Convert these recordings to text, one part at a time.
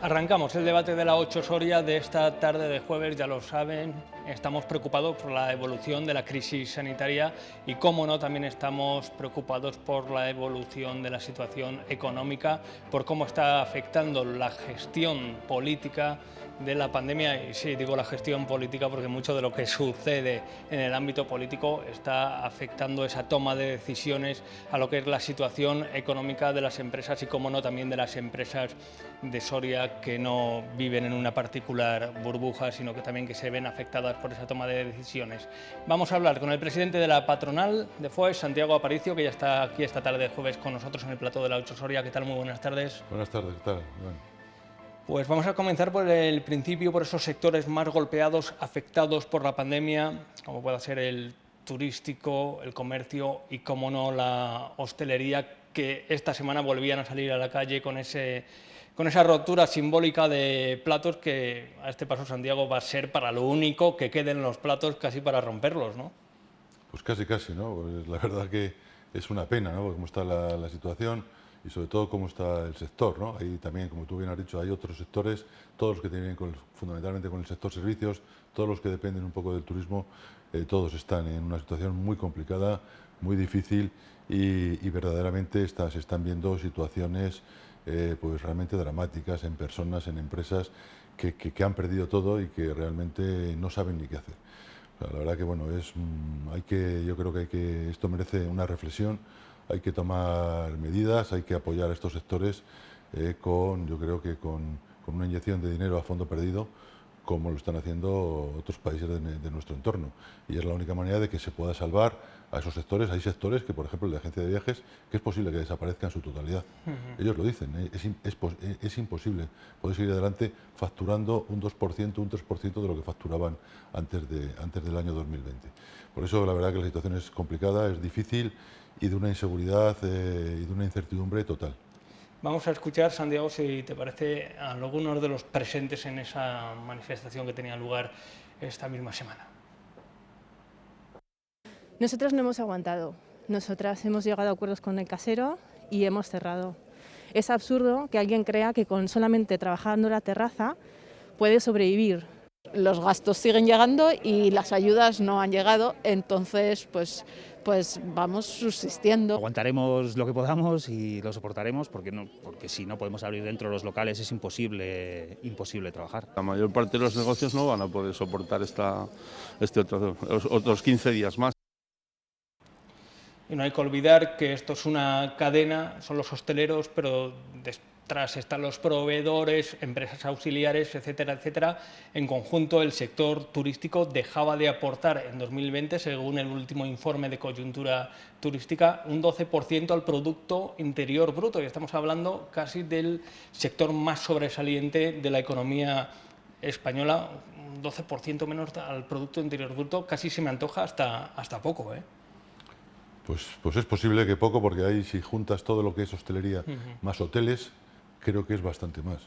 Arrancamos el debate de la 8 Soria de esta tarde de jueves, ya lo saben, estamos preocupados por la evolución de la crisis sanitaria y, cómo no, también estamos preocupados por la evolución de la situación económica, por cómo está afectando la gestión política de la pandemia. Y sí, digo la gestión política porque mucho de lo que sucede en el ámbito político está afectando esa toma de decisiones a lo que es la situación económica de las empresas y, cómo no, también de las empresas de Soria, que no viven en una particular burbuja, sino que también que se ven afectadas por esa toma de decisiones. Vamos a hablar con el presidente de la patronal de FOES, Santiago Aparicio, que ya está aquí esta tarde de jueves con nosotros en el plató de la 8 Soria. ¿Qué tal? Muy buenas tardes. Buenas tardes, ¿qué tal? Bueno. Pues vamos a comenzar por el principio, por esos sectores más golpeados, afectados por la pandemia, como pueda ser el turístico, el comercio y, como no, la hostelería, que esta semana volvían a salir a la calle con esa rotura simbólica de platos que, a este paso, Santiago, va a ser para lo único que queden los platos, casi para romperlos, ¿no? Pues casi, ¿no? Pues la verdad que es una pena, ¿no? Cómo está la situación y, sobre todo, cómo está el sector, ¿no? Ahí también, como tú bien has dicho, hay otros sectores, todos los que tienen fundamentalmente con el sector servicios, todos los que dependen un poco del turismo, todos están en una situación muy complicada, muy difícil y verdaderamente se están viendo situaciones pues realmente dramáticas en personas, en empresas que han perdido todo y que realmente no saben ni qué hacer. O sea, la verdad que bueno, yo creo que esto merece una reflexión, hay que tomar medidas, hay que apoyar a estos sectores yo creo que con una inyección de dinero a fondo perdido, como lo están haciendo otros países de nuestro entorno. Y es la única manera de que se pueda salvar a esos sectores. Hay sectores que, por ejemplo, el de agencia de viajes, que es posible que desaparezca en su totalidad. Ellos lo dicen, es imposible poder seguir adelante facturando un 2%, un 3% de lo que facturaban antes del año 2020. Por eso, la verdad que la situación es complicada, es difícil y de una inseguridad y de una incertidumbre total. Vamos a escuchar, Santiago, si te parece, a algunos de los presentes en esa manifestación que tenía lugar esta misma semana. Nosotros no hemos aguantado. Nosotras hemos llegado a acuerdos con el casero y hemos cerrado. Es absurdo que alguien crea que con solamente trabajando la terraza puede sobrevivir. Los gastos siguen llegando y las ayudas no han llegado, entonces pues vamos subsistiendo. Aguantaremos lo que podamos y lo soportaremos porque si no podemos abrir dentro de los locales es imposible trabajar. La mayor parte de los negocios no van a poder soportar otros 15 días más. Y no hay que olvidar que esto es una cadena, son los hosteleros, pero detrás están los proveedores, empresas auxiliares, etcétera, etcétera. En conjunto, el sector turístico dejaba de aportar en 2020, según el último informe de coyuntura turística, un 12% al Producto Interior Bruto. Y estamos hablando casi del sector más sobresaliente de la economía española. Un 12% menos al Producto Interior Bruto, casi se me antoja hasta poco, ¿eh? Pues es posible que poco, porque ahí, si juntas todo lo que es hostelería más hoteles, creo que es bastante más.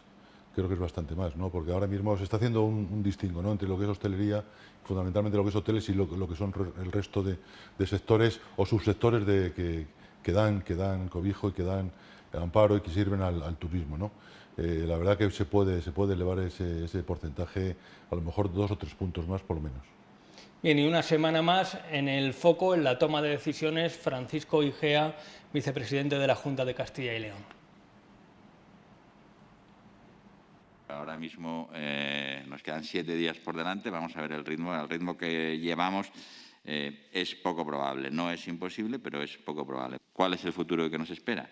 Creo que es bastante más, ¿no? Porque ahora mismo se está haciendo un distingo, ¿no?, entre lo que es hostelería, fundamentalmente lo que es hoteles, y lo que son el resto de sectores o subsectores que dan cobijo y que dan amparo y que sirven al turismo, ¿no? La verdad que se puede elevar ese porcentaje, a lo mejor 2 o 3 puntos más, por lo menos. Bien, y una semana más en el foco, en la toma de decisiones, Francisco Igea, vicepresidente de la Junta de Castilla y León. Ahora mismo nos quedan 7 días por delante, vamos a ver el ritmo que llevamos. Es poco probable, no es imposible, pero es poco probable. ¿Cuál es el futuro que nos espera?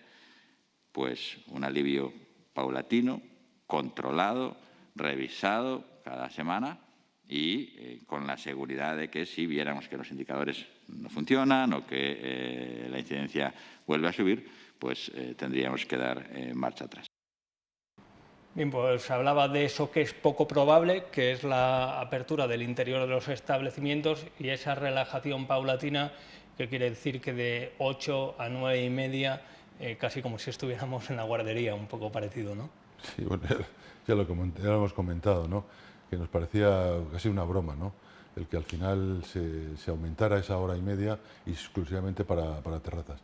Pues un alivio paulatino, controlado, revisado cada semana, y con la seguridad de que, si viéramos que los indicadores no funcionan o que la incidencia vuelve a subir, pues tendríamos que dar marcha atrás. Bien, pues hablaba de eso que es poco probable, que es la apertura del interior de los establecimientos y esa relajación paulatina, que quiere decir que de 8 a 9 y media, casi como si estuviéramos en la guardería, un poco parecido, ¿no? Sí, bueno, ya lo hemos comentado, ¿no?, que nos parecía casi una broma, ¿no?, el que al final se aumentara esa hora y media exclusivamente para terrazas.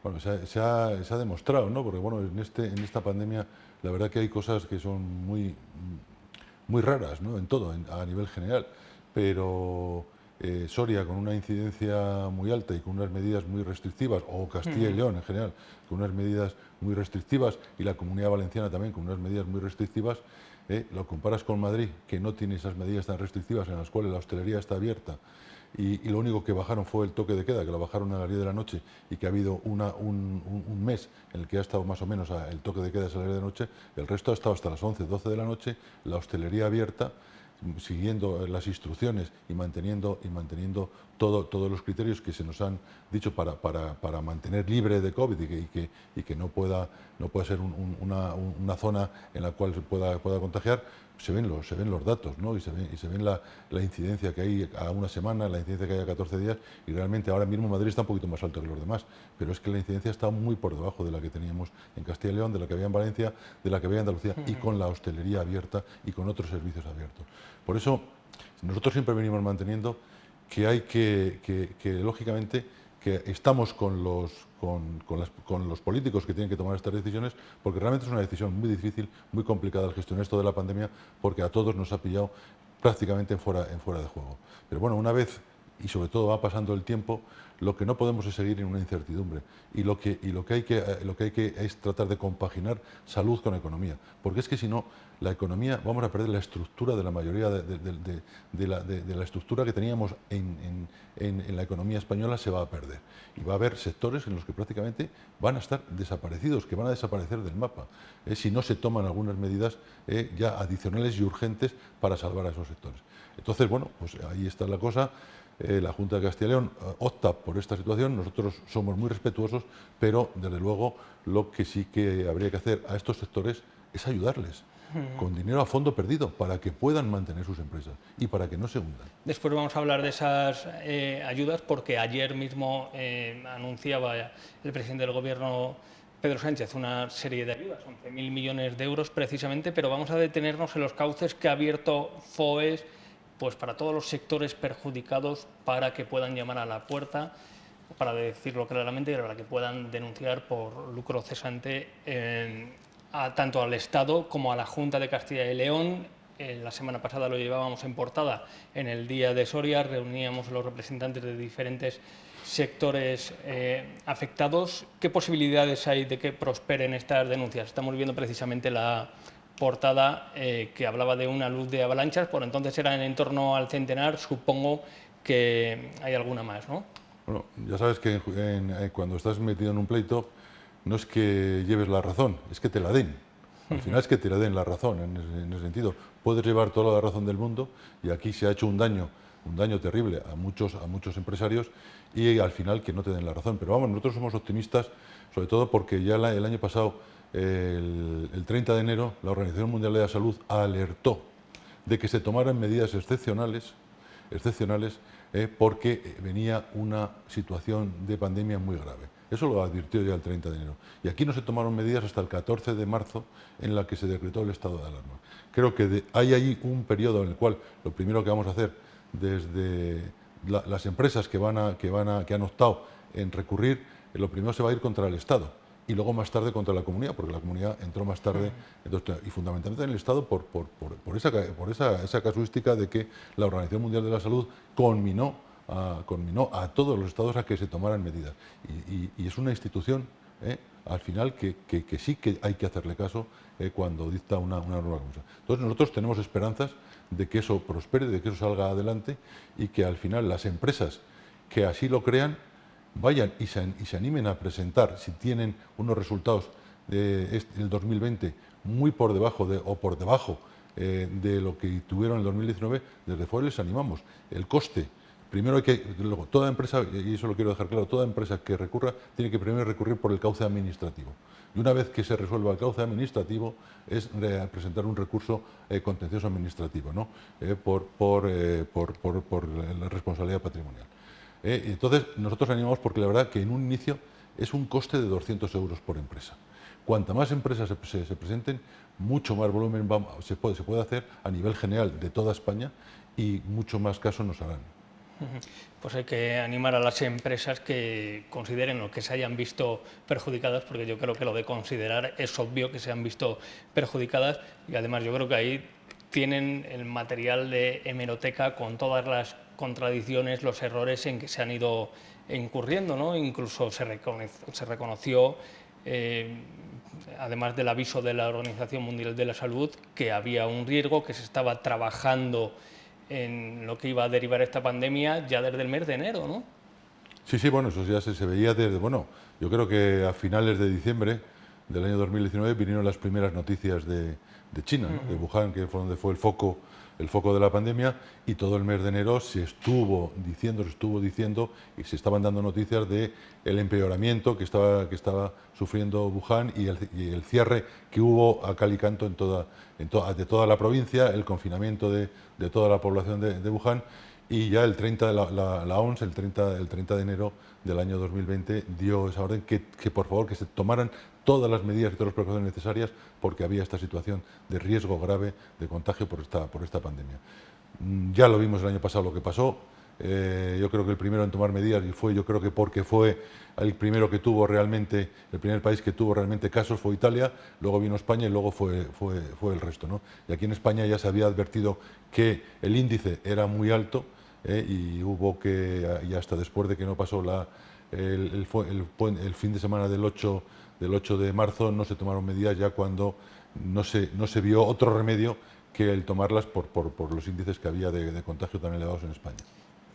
Bueno, se ha demostrado, ¿no? Porque bueno, en esta pandemia la verdad que hay cosas que son muy raras, ¿no? En todo, a nivel general, pero Soria con una incidencia muy alta y con unas medidas muy restrictivas, o Castilla y León en general, con unas medidas muy restrictivas, y la Comunidad Valenciana también con unas medidas muy restrictivas, lo comparas con Madrid, que no tiene esas medidas tan restrictivas, en las cuales la hostelería está abierta, y lo único que bajaron fue el toque de queda, que lo bajaron a las 10 de la noche, y que ha habido un mes en el que ha estado más o menos el toque de queda a las 10 de la noche. El resto ha estado hasta las 11, 12 de la noche, la hostelería abierta, siguiendo las instrucciones y manteniendo todos los criterios que se nos han dicho para mantener libre de COVID y que no pueda ser una zona en la cual se pueda contagiar. Se ven los datos, ¿no? y se ven la incidencia que hay a una semana, la incidencia que hay a 14 días, y realmente ahora mismo Madrid está un poquito más alto que los demás, pero es que la incidencia está muy por debajo de la que teníamos en Castilla y León, de la que había en Valencia, de la que había en Andalucía, y con la hostelería abierta y con otros servicios abiertos. Por eso nosotros siempre venimos manteniendo que hay que lógicamente, que estamos con los políticos que tienen que tomar estas decisiones, porque realmente es una decisión muy difícil, muy complicada el gestionar esto de la pandemia, porque a todos nos ha pillado prácticamente en fuera de juego. Pero bueno, una vez, y sobre todo va pasando el tiempo, lo que no podemos es seguir en una incertidumbre, y lo que hay que es tratar de compaginar salud con economía, porque es que si no, la economía, vamos a perder la estructura de la mayoría de la estructura que teníamos en la economía española, se va a perder, y va a haber sectores en los que prácticamente van a estar desaparecidos, que van a desaparecer del mapa, si no se toman algunas medidas ya adicionales y urgentes para salvar a esos sectores. Entonces, bueno, pues ahí está la cosa. La Junta de Castilla y León opta por esta situación. Nosotros somos muy respetuosos, pero desde luego lo que sí que habría que hacer a estos sectores es ayudarles con dinero a fondo perdido para que puedan mantener sus empresas y para que no se hundan. Después vamos a hablar de esas ayudas, porque ayer mismo anunciaba el presidente del Gobierno, Pedro Sánchez, una serie de ayudas, 11.000 millones de euros precisamente, pero vamos a detenernos en los cauces que ha abierto FOES, pues para todos los sectores perjudicados, para que puedan llamar a la puerta, para decirlo claramente, y para que puedan denunciar por lucro cesante tanto al Estado como a la Junta de Castilla y León. La semana pasada lo llevábamos en portada en el Día de Soria, reuníamos a los representantes de diferentes sectores afectados. ¿Qué posibilidades hay de que prosperen estas denuncias? Estamos viendo precisamente la portada que hablaba de una luz de avalanchas, por entonces era en torno al centenar, supongo que hay alguna más, ¿no? Bueno, ya sabes que cuando estás metido en un pleito no es que lleves la razón, es que te la den. Al final es que te la den la razón, en ese sentido. Puedes llevar toda la razón del mundo, y aquí se ha hecho un daño terrible a muchos empresarios, y al final que no te den la razón. Pero vamos, nosotros somos optimistas, sobre todo porque ya el año pasado, el 30 de enero, la Organización Mundial de la Salud alertó de que se tomaran medidas excepcionales porque venía una situación de pandemia muy grave. Eso lo advirtió ya el 30 de enero. Y aquí no se tomaron medidas hasta el 14 de marzo, en la que se decretó el estado de alarma. Creo que hay ahí un periodo en el cual lo primero que vamos a hacer desde las empresas que han optado en recurrir, lo primero se va a ir contra el Estado, y luego más tarde contra la comunidad, porque la comunidad entró más tarde, entonces, y fundamentalmente en el Estado por esa casuística de que la Organización Mundial de la Salud conminó a todos los estados a que se tomaran medidas. Y es una institución, al final, que sí que hay que hacerle caso cuando dicta una norma como esa. Entonces nosotros tenemos esperanzas de que eso prospere, de que eso salga adelante, y que al final las empresas que así lo crean vayan y se animen a presentar, si tienen unos resultados del 2020 muy por debajo de lo que tuvieron en el 2019, desde FOES les animamos. El coste, primero luego toda empresa, y eso lo quiero dejar claro, toda empresa que recurra tiene que primero recurrir por el cauce administrativo. Y una vez que se resuelva el cauce administrativo, es presentar un recurso contencioso administrativo, ¿no? por la responsabilidad patrimonial. Entonces, nosotros animamos porque la verdad que en un inicio es un coste de 200 euros por empresa. Cuanta más empresas se presenten, mucho más volumen se puede hacer a nivel general de toda España, y mucho más caso nos harán. Pues hay que animar a las empresas que consideren o que se hayan visto perjudicadas, porque yo creo que lo de considerar es obvio que se han visto perjudicadas, y además yo creo que ahí tienen el material de hemeroteca con todas las contradicciones, los errores en que se han ido incurriendo, ¿no? Incluso se reconoció, además del aviso de la Organización Mundial de la Salud, que había un riesgo, que se estaba trabajando en lo que iba a derivar esta pandemia ya desde el mes de enero, ¿no? Sí, sí, bueno, eso ya se veía desde, bueno, yo creo que a finales de diciembre del año 2019 vinieron las primeras noticias de China, ¿no? De Wuhan, que fue donde fue el foco de la pandemia, y todo el mes de enero se estuvo diciendo y se estaban dando noticias de el empeoramiento que estaba sufriendo Wuhan y el cierre que hubo a cal y canto de toda la provincia, el confinamiento de toda la población de Wuhan. Y ya el 30 la OMS, el 30 de enero del año 2020, dio esa orden que por favor que se tomaran todas las medidas y todas las precauciones necesarias, porque había esta situación de riesgo grave de contagio por esta pandemia. Ya lo vimos el año pasado lo que pasó. Yo creo que el primero en tomar medidas, y yo creo que porque fue el primero que tuvo realmente, el primer país que tuvo realmente casos fue Italia, luego vino España y luego fue el resto, ¿no? Y aquí en España ya se había advertido que el índice era muy alto, y hubo que, y hasta después de que no pasó el fin de semana del 8 de marzo, no se tomaron medidas ya cuando no se vio otro remedio que el tomarlas por los índices que había de contagio tan elevados en España.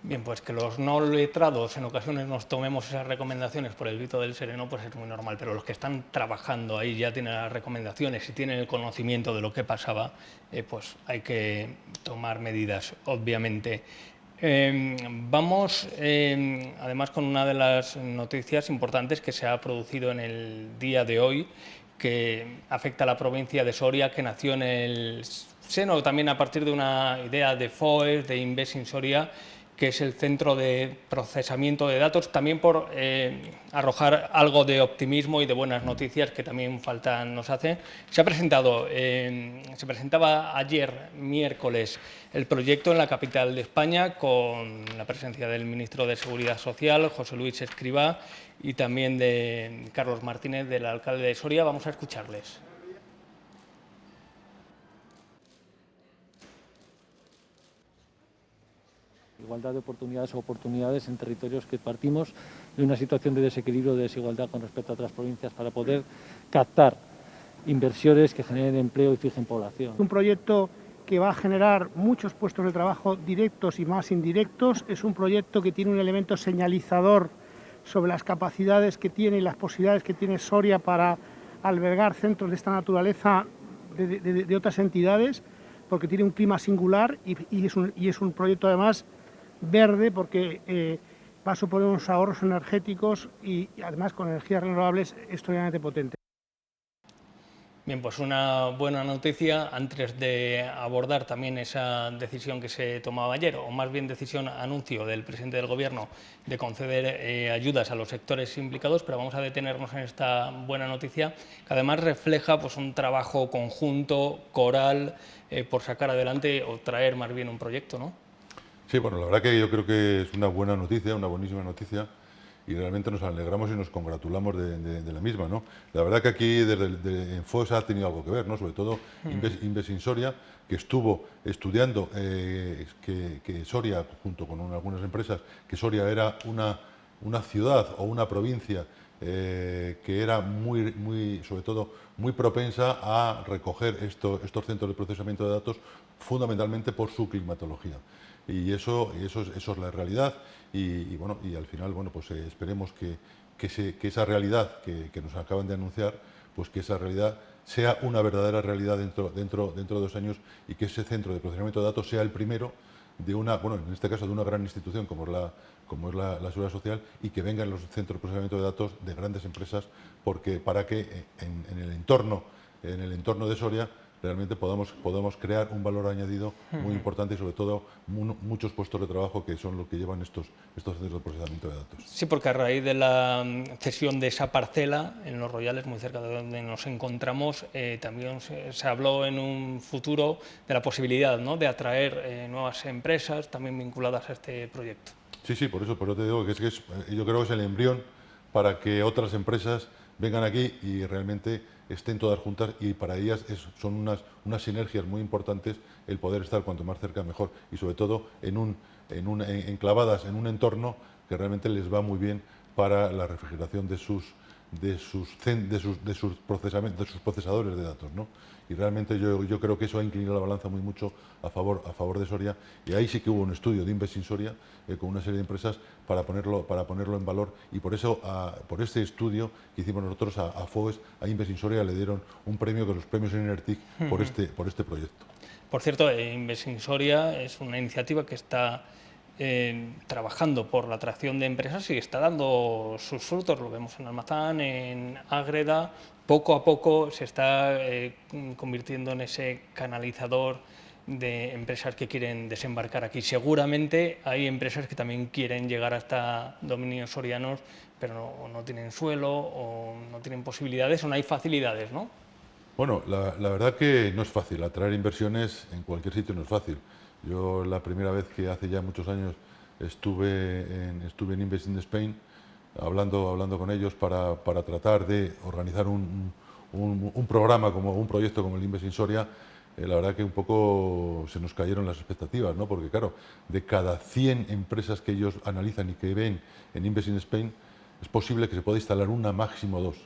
Bien, pues que los no letrados en ocasiones nos tomemos esas recomendaciones por el grito del sereno, pues es muy normal, pero los que están trabajando ahí ya tienen las recomendaciones y tienen el conocimiento de lo que pasaba, pues hay que tomar medidas, obviamente. Vamos, además, con una de las noticias importantes que se ha producido en el día de hoy, que afecta a la provincia de Soria, que nació en el seno también a partir de una idea de FOES, de Inves in Soria, que es el centro de procesamiento de datos, también por arrojar algo de optimismo y de buenas noticias que también falta nos hace. Se presentaba ayer, miércoles, el proyecto en la capital de España, con la presencia del ministro de Seguridad Social, José Luis Escrivá, y también de Carlos Martínez, del alcalde de Soria. Vamos a escucharles. Igualdad de oportunidades en territorios que partimos de una situación de desequilibrio, de desigualdad con respecto a otras provincias, para poder captar inversiones que generen empleo y fijen población. Un proyecto que va a generar muchos puestos de trabajo directos y más indirectos. Es un proyecto que tiene un elemento señalizador sobre las capacidades que tiene y las posibilidades que tiene Soria para albergar centros de esta naturaleza de otras entidades, porque tiene un clima singular y es un proyecto además verde, porque va a suponer unos ahorros energéticos y además con energías renovables extremadamente potentes. Bien, pues una buena noticia antes de abordar también esa decisión que se tomaba ayer, o más bien anuncio del presidente del Gobierno de conceder ayudas a los sectores implicados, pero vamos a detenernos en esta buena noticia, que además refleja pues un trabajo conjunto, coral, por sacar adelante o traer más bien un proyecto, ¿no? Sí, bueno, la verdad que yo creo que es una buena noticia, una buenísima noticia, y realmente nos alegramos y nos congratulamos de la misma, ¿no? La verdad que aquí en FOES ha tenido algo que ver, ¿no? Sobre todo Inves in Soria, que estuvo estudiando que Soria, junto con algunas empresas, que Soria era una ciudad o una provincia que era sobre todo muy propensa a recoger estos centros de procesamiento de datos, fundamentalmente por su climatología. Y eso es la realidad, y al final, bueno, pues esperemos que esa realidad que nos acaban de anunciar, pues que esa realidad sea una verdadera realidad dentro de 2 años, y que ese centro de procesamiento de datos sea el primero de en este caso de una gran institución como es la Seguridad Social, y que vengan los centros de procesamiento de datos de grandes empresas, para que en el entorno de Soria realmente podamos crear un valor añadido muy importante y sobre todo muchos puestos de trabajo que son los que llevan estos centros de procesamiento de datos. Sí, porque a raíz de la cesión de esa parcela en Los Royales, muy cerca de donde nos encontramos, también se habló en un futuro de la posibilidad, ¿no?, de atraer nuevas empresas también vinculadas a este proyecto. Sí, por eso te digo que yo creo que es el embrión para que otras empresas vengan aquí y realmente estén todas juntas, y para ellas son unas sinergias muy importantes el poder estar cuanto más cerca mejor, y sobre todo enclavadas en un entorno que realmente les va muy bien para la refrigeración de sus procesadores de datos, ¿no? Y realmente yo creo que eso ha inclinado la balanza muy mucho a favor de Soria, y ahí sí que hubo un estudio de Inves in Soria con una serie de empresas para ponerlo en valor, y por eso, por este estudio que hicimos nosotros a FOES, a Inves in Soria le dieron un premio, con los premios Enertic, por este proyecto. Por cierto, Inves in Soria es una iniciativa que está trabajando por la atracción de empresas y está dando sus frutos. Lo vemos en Almazán, en Ágreda. Poco a poco se está convirtiendo en ese canalizador de empresas que quieren desembarcar aquí. Seguramente hay empresas que también quieren llegar hasta dominios sorianos, pero no tienen suelo o no tienen posibilidades o no hay facilidades, ¿no? Bueno, la verdad que no es fácil. Atraer inversiones en cualquier sitio no es fácil. Yo la primera vez que hace ya muchos años estuve en Invest in Spain hablando con ellos para tratar de organizar un programa, un proyecto como el Invest in Soria, la verdad que un poco se nos cayeron las expectativas, ¿no? Porque claro, de cada 100 empresas que ellos analizan y que ven en Invest in Spain, es posible que se pueda instalar una, máximo dos.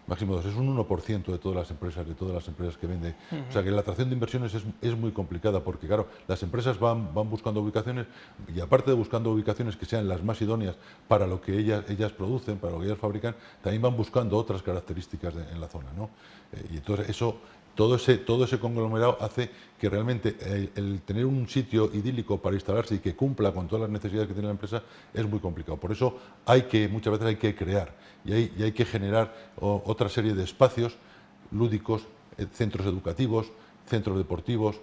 Máximo 2, es un 1% de todas las empresas que vende. O sea que la atracción de inversiones es muy complicada, porque claro, las empresas van buscando ubicaciones, y aparte de buscando ubicaciones que sean las más idóneas para lo que ellas producen, para lo que ellas fabrican, también van buscando otras características en la zona, ¿no? Y entonces todo ese conglomerado hace que realmente el tener un sitio idílico para instalarse y que cumpla con todas las necesidades que tiene la empresa es muy complicado. Por eso muchas veces hay que crear y hay que generar otra serie de espacios lúdicos, centros educativos, centros deportivos,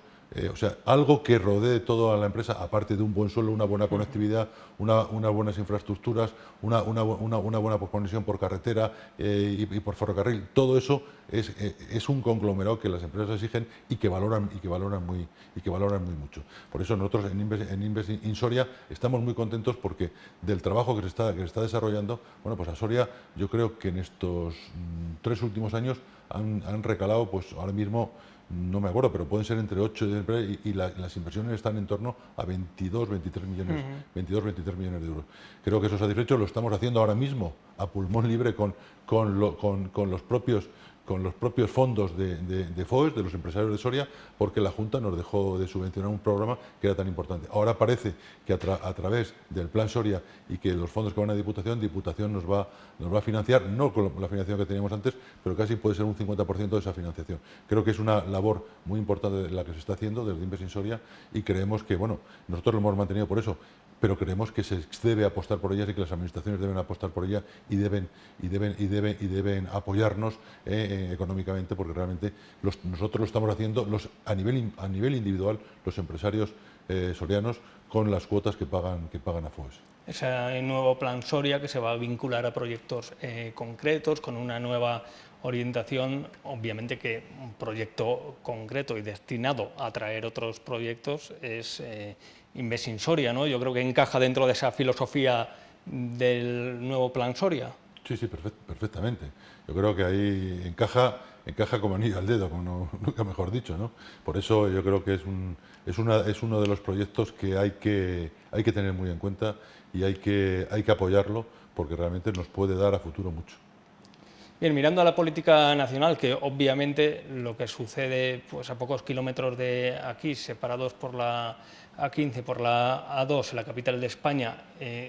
o sea, algo que rodee toda la empresa, aparte de un buen suelo, una buena conectividad, unas buenas infraestructuras, una buena conexión por carretera y por ferrocarril. Todo eso es un conglomerado que las empresas exigen y que valoran muy mucho. Por eso nosotros en Invest in Soria estamos muy contentos, porque del trabajo que se está desarrollando, bueno, pues a Soria yo creo que en estos 3 últimos años han recalado, pues ahora mismo no me acuerdo, pero pueden ser entre 8 y las inversiones están en torno a 22-23 millones, 22-23 millones de euros. Creo que eso satisfecho lo estamos haciendo ahora mismo a pulmón libre con los propios fondos de FOES, de los empresarios de Soria, porque la Junta nos dejó de subvencionar un programa que era tan importante. Ahora parece que a través del Plan Soria y que los fondos que van a Diputación nos va a financiar, no con la financiación que teníamos antes, pero casi puede ser un 50% de esa financiación. Creo que es una labor muy importante la que se está haciendo desde Invest in Soria, y creemos que, bueno, nosotros lo hemos mantenido por eso, pero creemos que se debe apostar por ellas y que las administraciones deben apostar por ellas y deben apoyarnos económicamente, porque realmente nosotros lo estamos haciendo a nivel individual, los empresarios sorianos, con las cuotas que pagan a FOES. Ese nuevo Plan Soria, que se va a vincular a proyectos concretos, con una nueva orientación, obviamente que un proyecto concreto y destinado a atraer otros proyectos es Invest in Soria, ¿no? Yo creo que encaja dentro de esa filosofía del nuevo Plan Soria. Sí, perfectamente. Yo creo que ahí encaja como anillo al dedo, como nunca mejor dicho, ¿no? Por eso yo creo que es uno de los proyectos que hay que tener muy en cuenta y hay que apoyarlo, porque realmente nos puede dar a futuro mucho. Bien, mirando a la política nacional, que obviamente lo que sucede pues a pocos kilómetros de aquí, separados por la A15, por la A2, la capital de España,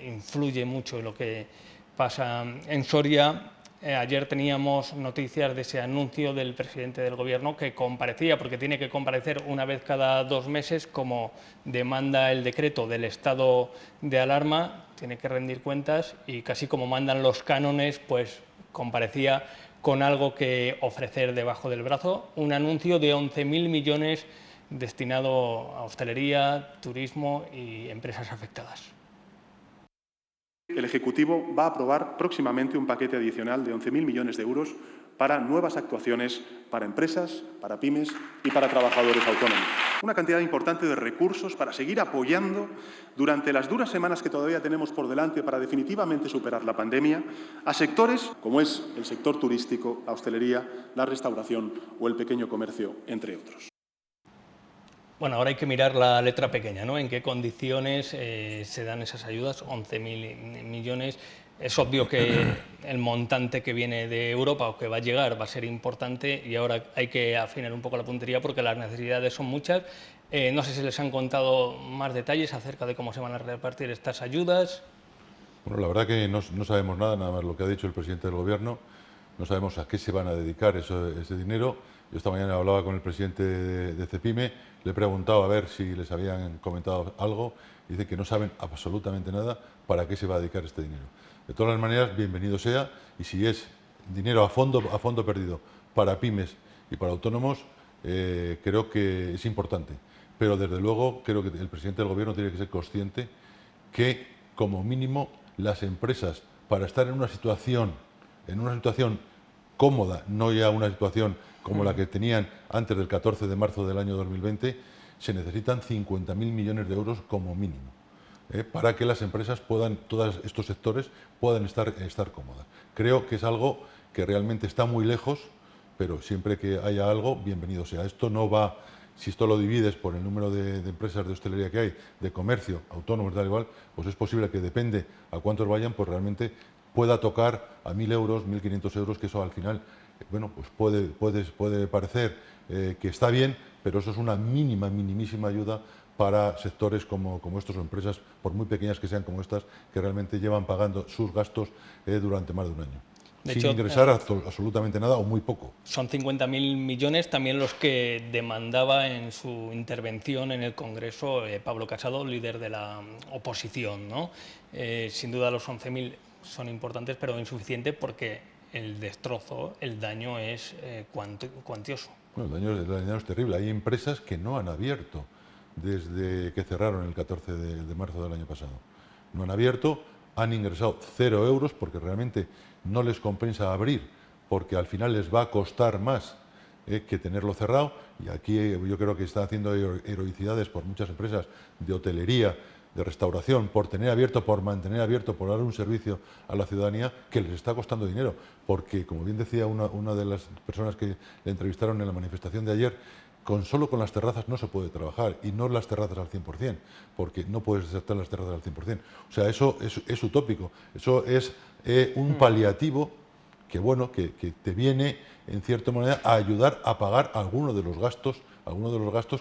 influye mucho en lo que pasa en Soria. Ayer teníamos noticias de ese anuncio del presidente del Gobierno, que comparecía, porque tiene que comparecer una vez cada 2 meses, como demanda el decreto del estado de alarma, tiene que rendir cuentas y casi como mandan los cánones, pues comparecía con algo que ofrecer debajo del brazo, un anuncio de 11.000 millones destinado a hostelería, turismo y empresas afectadas. El Ejecutivo va a aprobar próximamente un paquete adicional de 11.000 millones de euros para nuevas actuaciones para empresas, para pymes y para trabajadores autónomos. Una cantidad importante de recursos para seguir apoyando durante las duras semanas que todavía tenemos por delante para definitivamente superar la pandemia a sectores como es el sector turístico, la hostelería, la restauración o el pequeño comercio, entre otros. Bueno, ahora hay que mirar la letra pequeña, ¿no? En qué condiciones se dan esas ayudas, 11.000 millones. Es obvio que el montante que viene de Europa o que va a llegar va a ser importante y ahora hay que afinar un poco la puntería porque las necesidades son muchas. No sé si les han contado más detalles acerca de cómo se van a repartir estas ayudas. Bueno, la verdad que no sabemos nada más lo que ha dicho el presidente del Gobierno. No sabemos a qué se van a dedicar ese dinero. Yo esta mañana hablaba con el presidente de Cepime, le he preguntado a ver si les habían comentado algo, y dice que no saben absolutamente nada para qué se va a dedicar este dinero. De todas las maneras, bienvenido sea, y si es dinero a fondo perdido para pymes y para autónomos, creo que es importante. Pero desde luego creo que el presidente del Gobierno tiene que ser consciente que, como mínimo, las empresas, para estar en una situación cómoda, no ya una situación como la que tenían antes del 14 de marzo del año 2020, se necesitan 50.000 millones de euros como mínimo, para que las empresas puedan, todos estos sectores puedan estar cómodas. Creo que es algo que realmente está muy lejos, pero siempre que haya algo, bienvenido sea. Esto no va, si esto lo divides por el número de empresas de hostelería que hay, de comercio, autónomos, tal igual, pues es posible que depende a cuántos vayan, pues realmente pueda tocar a 1.000 euros, 1.500 euros, que eso al final, bueno, pues puede parecer que está bien, pero eso es una minimísima ayuda para sectores como estos, o empresas, por muy pequeñas que sean como estas, que realmente llevan pagando sus gastos durante más de un año. Sin ingresar absolutamente nada o muy poco. Son 50.000 millones también los que demandaba en su intervención en el Congreso Pablo Casado, líder de la oposición, ¿no? Sin duda los 11.000 son importantes, pero insuficientes porque el destrozo, el daño es cuantioso. Bueno, el daño es terrible. Hay empresas que no han abierto desde que cerraron el 14 de marzo del año pasado. No han abierto, han ingresado 0 euros porque realmente no les compensa abrir, porque al final les va a costar más que tenerlo cerrado. Y aquí yo creo que están haciendo heroicidades por muchas empresas de hotelería, de restauración, por tener abierto, por mantener abierto, por dar un servicio a la ciudadanía que les está costando dinero. Porque, como bien decía una de las personas que le entrevistaron en la manifestación de ayer, solo con las terrazas no se puede trabajar, y no las terrazas al 100%, porque no puedes estar las terrazas al 100%. O sea, eso es utópico, eso es un paliativo que, bueno, que te viene, en cierta manera, a ayudar a pagar algunos de los gastos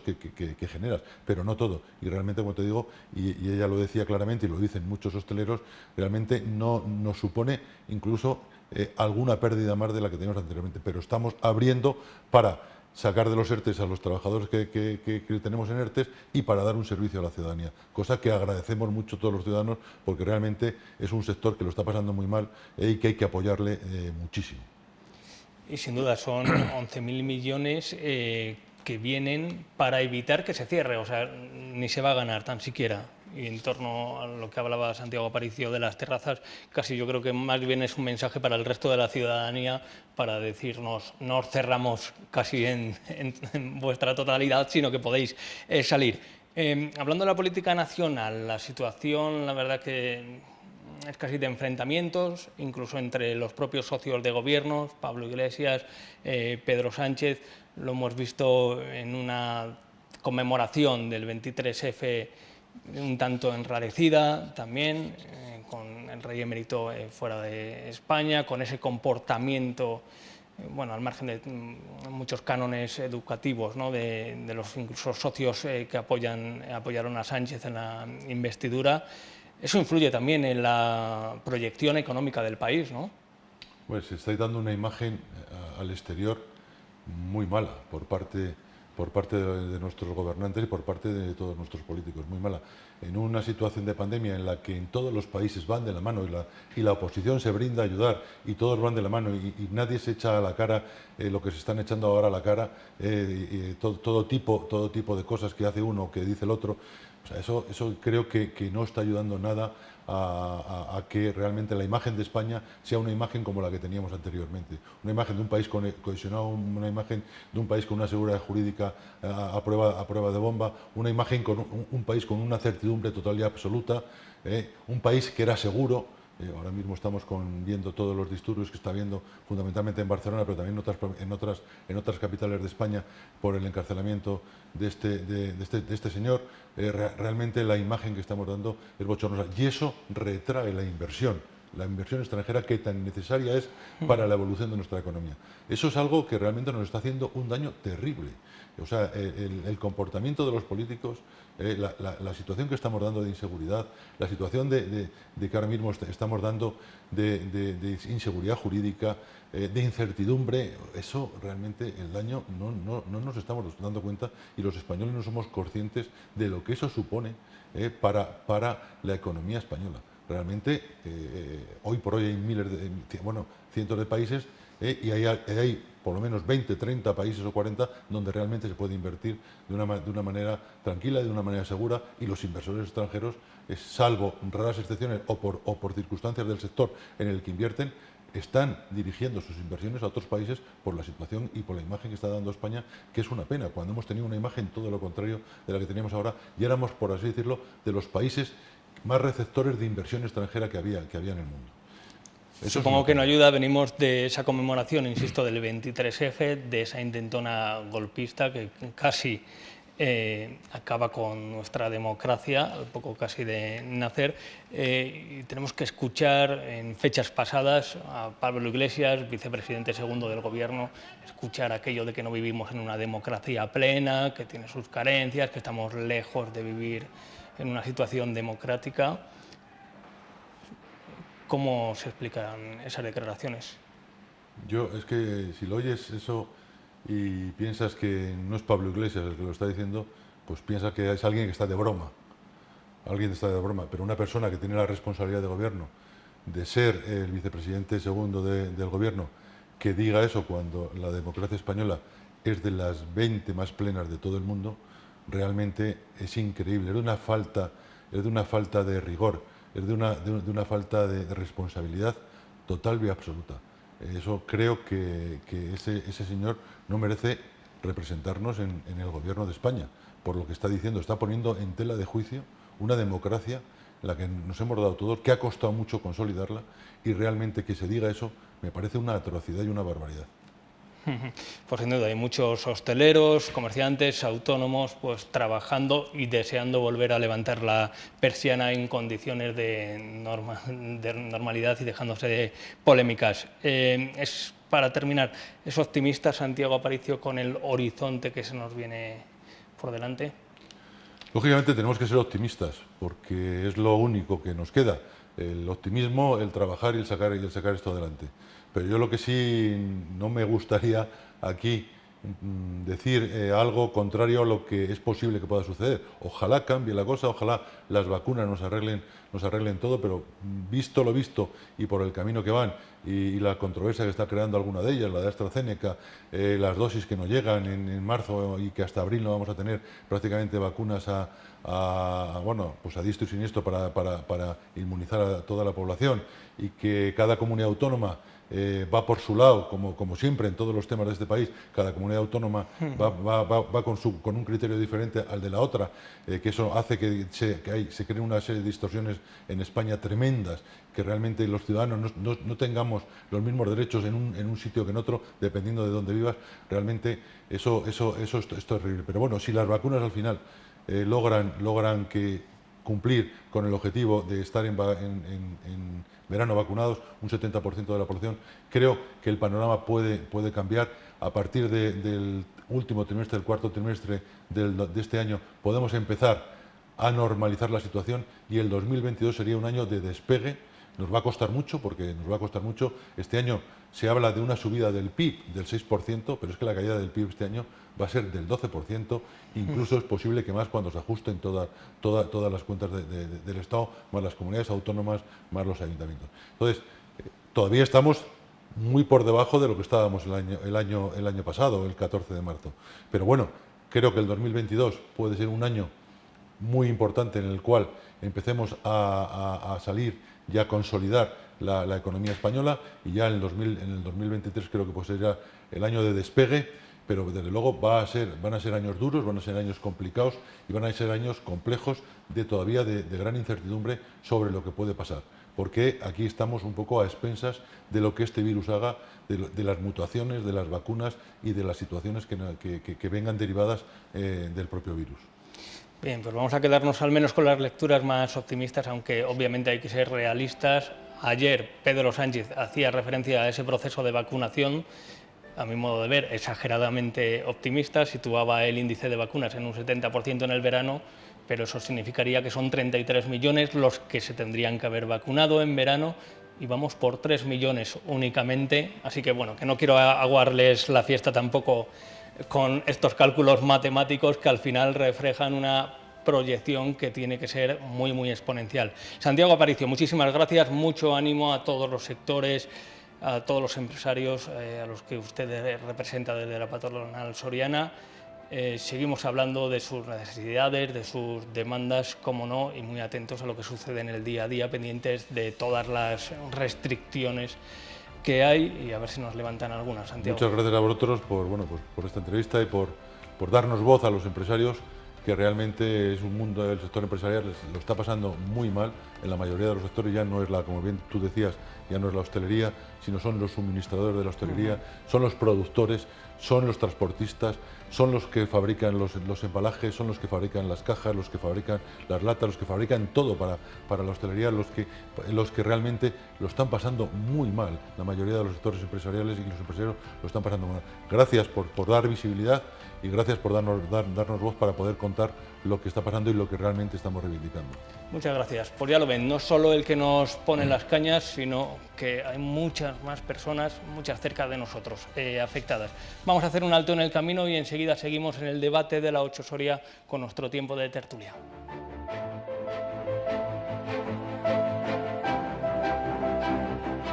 que generas, pero no todo. Y realmente, como te digo, y ella lo decía claramente, y lo dicen muchos hosteleros, realmente no nos supone incluso alguna pérdida más de la que teníamos anteriormente, pero estamos abriendo para sacar de los ERTES a los trabajadores que tenemos en ERTES y para dar un servicio a la ciudadanía, cosa que agradecemos mucho todos los ciudadanos, porque realmente es un sector que lo está pasando muy mal y que hay que apoyarle muchísimo. Y sin duda son 11.000 millones que vienen para evitar que se cierre, o sea, ni se va a ganar tan siquiera. Y en torno a lo que hablaba Santiago Aparicio de las terrazas, casi yo creo que más bien es un mensaje para el resto de la ciudadanía para decirnos, no os cerramos casi en vuestra totalidad, sino que podéis salir. Hablando de la política nacional, la situación, la verdad que es casi de enfrentamientos, incluso entre los propios socios de gobierno, Pablo Iglesias, Pedro Sánchez. Lo hemos visto en una conmemoración del 23F un tanto enrarecida también, con el rey emérito fuera de España, con ese comportamiento, bueno, al margen de muchos cánones educativos, ¿no? de los incluso socios que apoyaron a Sánchez en la investidura. Eso influye también en la proyección económica del país, ¿no? Pues se está dando una imagen al exterior muy mala por parte por parte de nuestros gobernantes y por parte de todos nuestros políticos, muy mala. En una situación de pandemia en la que en todos los países van de la mano y la oposición se brinda a ayudar y todos van de la mano y nadie se echa a la cara lo que se están echando ahora a la cara, todo tipo de cosas que hace uno o que dice el otro. O sea, eso creo que no está ayudando nada a que realmente la imagen de España sea una imagen como la que teníamos anteriormente. Una imagen de un país cohesionado, una imagen de un país con una seguridad jurídica a prueba de bomba, una imagen con un país con una certidumbre total y absoluta, un país que era seguro. Ahora mismo estamos viendo todos los disturbios que está habiendo fundamentalmente en Barcelona, pero también en otras capitales de España por el encarcelamiento de este señor. Realmente la imagen que estamos dando es bochornosa y eso retrae la inversión extranjera que tan necesaria es para la evolución de nuestra economía. Eso es algo que realmente nos está haciendo un daño terrible. O sea, el comportamiento de los políticos, la situación que estamos dando de inseguridad, la situación de que ahora mismo estamos dando de inseguridad jurídica, de incertidumbre, eso realmente el daño no nos estamos dando cuenta y los españoles no somos conscientes de lo que eso supone para la economía española. Realmente, hoy por hoy hay cientos de países y hay por lo menos 20, 30 países o 40 donde realmente se puede invertir de una manera tranquila, de una manera segura, y los inversores extranjeros, salvo raras excepciones o por circunstancias del sector en el que invierten, están dirigiendo sus inversiones a otros países por la situación y por la imagen que está dando España, que es una pena, cuando hemos tenido una imagen todo lo contrario de la que teníamos ahora y éramos, por así decirlo, de los países más receptores de inversión extranjera que había en el mundo. Supongo que no ayuda, venimos de esa conmemoración, insisto, del 23F, de esa intentona golpista que casi acaba con nuestra democracia, al poco casi de nacer. Y tenemos que escuchar en fechas pasadas a Pablo Iglesias, vicepresidente segundo del Gobierno, escuchar aquello de que no vivimos en una democracia plena, que tiene sus carencias, que estamos lejos de vivir en una situación democrática. ¿Cómo se explican esas declaraciones? Es que si lo oyes eso y piensas que no es Pablo Iglesias el que lo está diciendo, pues piensas que es alguien que está de broma. Alguien está de broma, pero una persona que tiene la responsabilidad de gobierno, de ser el vicepresidente segundo del gobierno, que diga eso cuando la democracia española es de las 20 más plenas de todo el mundo, realmente es increíble. Es de una falta de rigor, es de una falta de responsabilidad total y absoluta. Eso creo que ese señor no merece representarnos en el gobierno de España, por lo que está diciendo. Está poniendo en tela de juicio una democracia en la que nos hemos dado todos, que ha costado mucho consolidarla, y realmente que se diga eso me parece una atrocidad y una barbaridad. Pues sin duda, hay muchos hosteleros, comerciantes, autónomos, pues trabajando y deseando volver a levantar la persiana en condiciones de normalidad y dejándose de polémicas. Para terminar, ¿es optimista Santiago Aparicio con el horizonte que se nos viene por delante? Lógicamente tenemos que ser optimistas, porque es lo único que nos queda. El optimismo, el trabajar y el sacar esto adelante. Pero yo lo que sí no me gustaría aquí decir algo contrario a lo que es posible que pueda suceder. Ojalá cambie la cosa, ojalá las vacunas nos arreglen todo, pero visto lo visto y por el camino que van y la controversia que está creando alguna de ellas, la de AstraZeneca, las dosis que nos llegan en marzo y que hasta abril no vamos a tener prácticamente vacunas a diestro y siniestro para inmunizar a toda la población, y que cada comunidad autónoma va por su lado, como siempre en todos los temas de este país. Cada comunidad autónoma va con un criterio diferente al de la otra, que eso hace que se creen una serie de distorsiones en España tremendas, que realmente los ciudadanos no tengamos los mismos derechos en un sitio que en otro, dependiendo de dónde vivas. Realmente eso es terrible. Pero bueno, si las vacunas al final logran cumplir con el objetivo de estar en verano vacunados, un 70% de la población, creo que el panorama puede cambiar. A partir del último trimestre, del cuarto trimestre de este año, podemos empezar a normalizar la situación y el 2022 sería un año de despegue nos va a costar mucho, porque nos va a costar mucho. Este año se habla de una subida del PIB del 6%, pero es que la caída del PIB este año va a ser del 12%, incluso es posible que más cuando se ajusten todas las cuentas del Estado, más las comunidades autónomas, más los ayuntamientos. Entonces, todavía estamos muy por debajo de lo que estábamos el año pasado, el 14 de marzo. Pero bueno, creo que el 2022 puede ser un año muy importante en el cual empecemos a salir y a consolidar la economía española, y ya en el 2023 creo que pues será el año de despegue, pero desde luego van a ser años duros, van a ser años complicados y van a ser años complejos todavía de gran incertidumbre sobre lo que puede pasar, porque aquí estamos un poco a expensas de lo que este virus haga, de las mutaciones, de las vacunas y de las situaciones que vengan derivadas del propio virus. Bien, pues vamos a quedarnos al menos con las lecturas más optimistas, aunque obviamente hay que ser realistas. Ayer Pedro Sánchez hacía referencia a ese proceso de vacunación, a mi modo de ver, exageradamente optimista, situaba el índice de vacunas en un 70% en el verano, pero eso significaría que son 33 millones los que se tendrían que haber vacunado en verano, y vamos por 3 millones únicamente, así que bueno, que no quiero aguarles la fiesta tampoco con estos cálculos matemáticos que al final reflejan una proyección que tiene que ser muy, muy exponencial. Santiago Aparicio, muchísimas gracias, mucho ánimo a todos los sectores, a todos los empresarios a los que usted representa desde la patronal soriana. Seguimos hablando de sus necesidades, de sus demandas, como no, y muy atentos a lo que sucede en el día a día, pendientes de todas las restricciones que hay, y a ver si nos levantan algunas, Santiago. Muchas gracias a vosotros por esta entrevista y por darnos voz a los empresarios, que realmente es un mundo del sector empresarial, lo está pasando muy mal. En la mayoría de los sectores ya no es como bien tú decías, ya no es la hostelería, sino son los suministradores de la hostelería, son los productores, son los transportistas, son los que fabrican los embalajes, son los que fabrican las cajas, los que fabrican las latas, los que fabrican todo para la hostelería, los que realmente lo están pasando muy mal. La mayoría de los sectores empresariales y los empresarios lo están pasando mal. Gracias por dar visibilidad y gracias por darnos voz para poder contar lo que está pasando y lo que realmente estamos reivindicando. Muchas gracias. Pues ya lo ven, no solo el que nos pone las cañas, sino que hay muchas más personas, muchas cerca de nosotros, afectadas. Vamos a hacer un alto en el camino y enseguida seguimos en el debate de la 8 Soria con nuestro tiempo de tertulia.